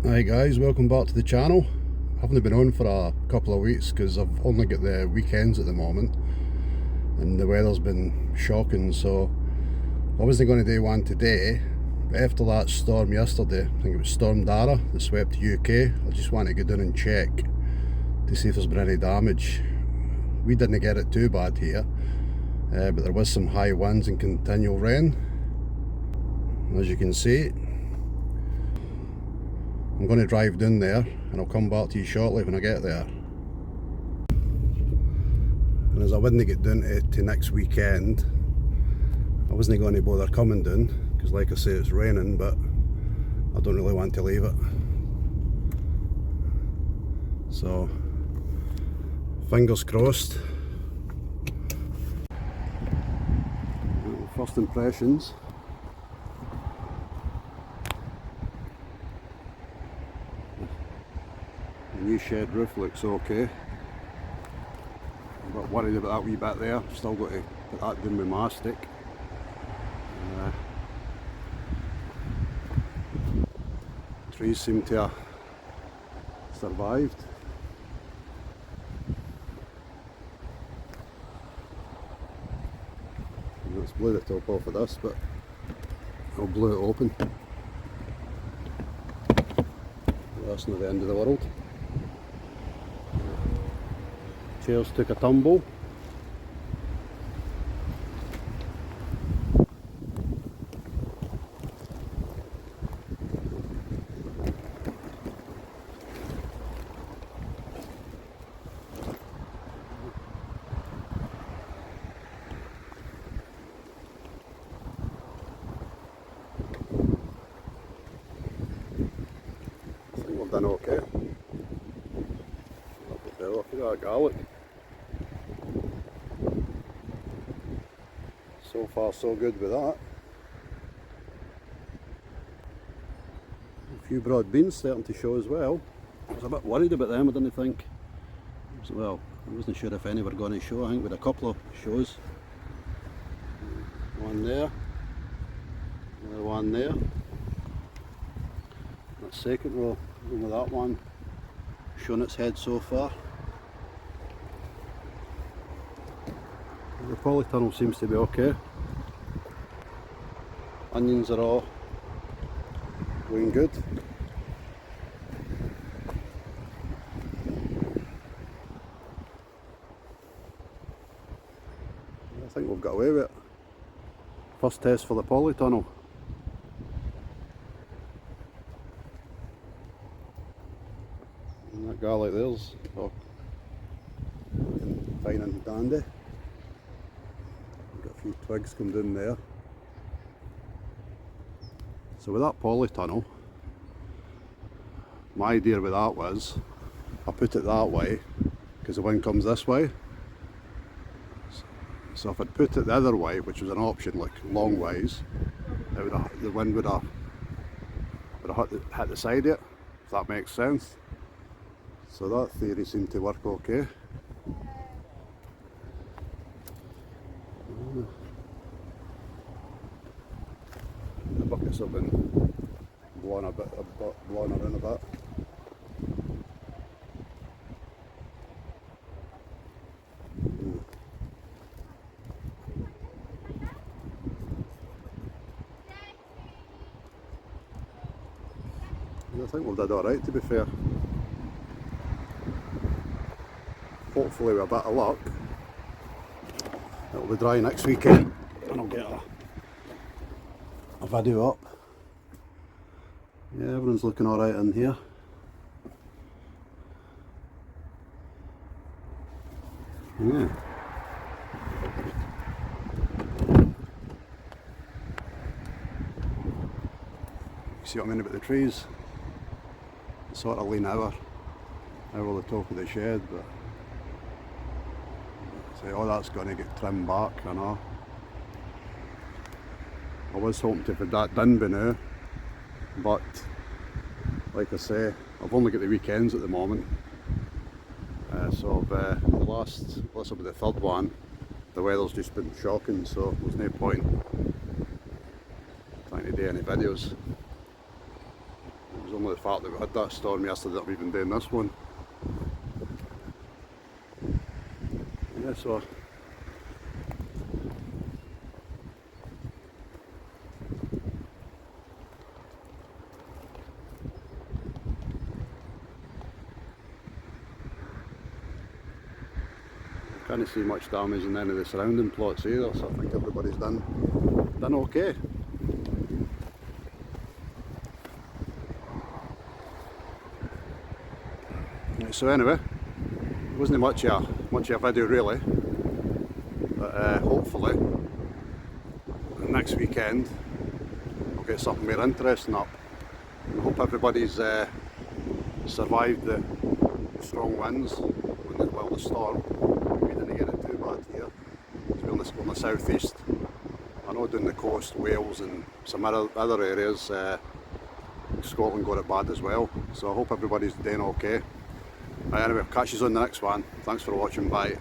Hi guys, welcome back to the channel. I haven't been on for a couple of weeks because I've only got the weekends at the moment and the weather's been shocking, so I wasn't going to do one today, but after that storm yesterday, I think it was Storm Dara that swept the UK, I just wanted to go down and check to see if there's been any damage. We didn't get it too bad here, but there was some high winds and continual rain. As you can see, I'm going to drive down there and I'll come back to you shortly when I get there. And as I wouldn't get down to next weekend, I wasn't going to bother coming down because, like I say, it's raining, but I don't really want to leave it. So fingers crossed. First impressions. The new shed roof looks okay. I'm a bit worried about that wee bit there. Still got to put that down with mastic. Trees seem to have survived. Let's blow the top off of this, but I'll blow it open. That's not the end of the world. Chairs took a tumble. I think we've done okay. Look at that garlic. So far so good with that. A few broad beans starting to show as well. I was a bit worried about them, I didn't think. Well, I wasn't sure if any were going to show. I think we had a couple of shows. One there, another one there. That second row, only that one showing its head so far. The polytunnel seems to be okay. Onions are all going good. I think we've got away with it. First test for the polytunnel. And that garlic there's all fine and dandy. Got a few twigs come down there. So with that polytunnel, my idea with that was, I put it that way because the wind comes this way. So if I'd put it the other way, which was an option, like long ways, the wind would have hit the side of it, if that makes sense. So that theory seemed to work okay. The buckets have been blown around a bit. I think we've done alright, to be fair. Hopefully with a bit of luck it'll be dry next weekend and I'll get a video up. Yeah, everyone's looking alright in here. Yeah. See what I mean about the trees? They sort of lean over the top of the shed, but say all that's going to get trimmed back, I know. I was hoping to have that done by now, but like I say, I've only got the weekends at the moment. So the last, this will be the third one, the weather's just been shocking, so there's no point trying to do any videos. It was only the fact that we had that storm yesterday that we've been doing this one. Yeah, so can't see much damage in any of the surrounding plots either, so I think everybody's done okay. Right, so anyway, it wasn't much of a video really, but hopefully next weekend we'll get something more interesting up. I hope everybody's survived the strong winds and the storm. We didn't get it too bad here. So we're on the southeast. I know down the coast, Wales and some other areas, Scotland got it bad as well. So I hope everybody's doing okay. Anyway, catch you on the next one. Thanks for watching, bye.